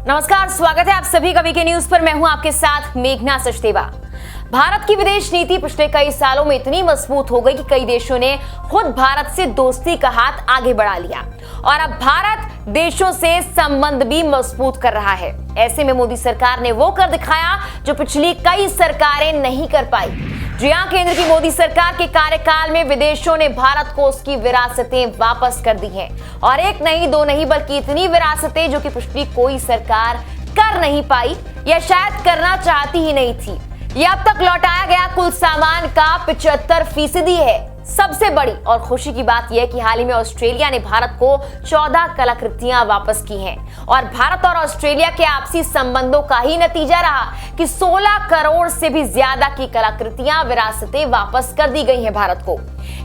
नमस्कार, स्वागत है आप सभी का वीके न्यूज पर। मैं हूं आपके साथ मेघना सचदेवा। भारत की विदेश नीति पिछले कई सालों में इतनी मजबूत हो गई कि कई देशों ने खुद भारत से दोस्ती का हाथ आगे बढ़ा लिया और अब भारत देशों से संबंध भी मजबूत कर रहा है। ऐसे में मोदी सरकार ने वो कर दिखाया जो पिछली कई सरकारें नहीं कर पाई। जी हां, केंद्र की मोदी सरकार के कार्यकाल में विदेशों ने भारत को उसकी विरासतें वापस कर दी हैं और एक नहीं दो नहीं बल्कि इतनी विरासतें जो कि पिछली कोई सरकार कर नहीं पाई या शायद करना चाहती ही नहीं थी। ये अब तक लौटाया गया कुल सामान का 75% है। सबसे बड़ी और खुशी की बात यह है कि हाल ही में ऑस्ट्रेलिया ने भारत को 14 कलाकृतियां वापस की हैं और भारत और ऑस्ट्रेलिया के आपसी संबंधों का ही नतीजा रहा कि 16 करोड़ से भी ज्यादा की कलाकृतियां विरासतें वापस कर दी गई हैं भारत को।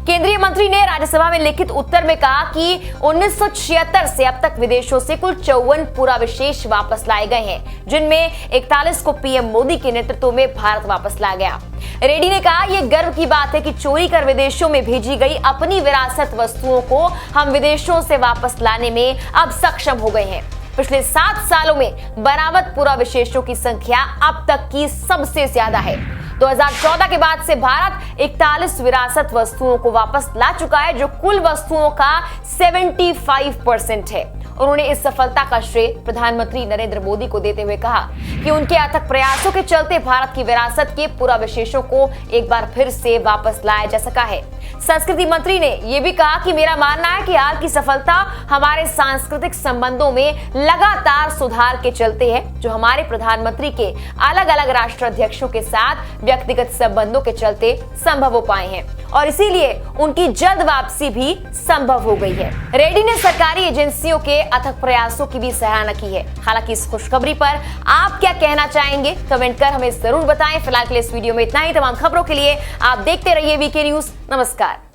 केंद्रीय मंत्री ने राज्यसभा में लिखित उत्तर में कहा कि 1976 से अब तक विदेशों से कुल 54 पुराविशेष वापस लाए गए हैं, जिनमें 41 को पीएम मोदी के नेतृत्व में भारत वापस लाया गया। रेड्डी ने कहा, यह गर्व की बात है कि चोरी कर विदेशों में भेजी गई अपनी विरासत वस्तुओं को हम विदेशों से वापस लाने में अब सक्षम हो गए हैं। पिछले 7 सालों में बरामद पुराविशेषों की संख्या अब तक की सबसे ज्यादा है। 2014 के बाद से भारत 41 विरासत वस्तुओं को वापस ला चुका है, जो कुल वस्तुओं का 75% है। उन्होंने इस सफलता का श्रेय प्रधानमंत्री नरेंद्र मोदी को देते हुए कहा कि उनके अथक प्रयासों के चलते भारत की विरासत के पुराविशेषों को एक बार फिर से वापस लाया जा सका है। संस्कृति मंत्री ने यह भी कहा कि मेरा मानना है कि हाल की सफलता हमारे सांस्कृतिक संबंधों में लगातार सुधार के चलते है, जो हमारे प्रधानमंत्री के अलग अलग राष्ट्राध्यक्षों के साथ व्यक्तिगत संबंधों के चलते संभव हो पाए हैं और इसीलिए उनकी जल्द वापसी भी संभव हो गई है। रेड्डी ने सरकारी एजेंसियों के अथक प्रयासों की भी सराहना की है। हालांकि इस खुशखबरी पर आप क्या कहना चाहेंगे, कमेंट कर हमें जरूर बताएं। फिलहाल के लिए इस वीडियो में इतना ही। तमाम खबरों के लिए आप देखते रहिए वीके न्यूज। नमस्कार।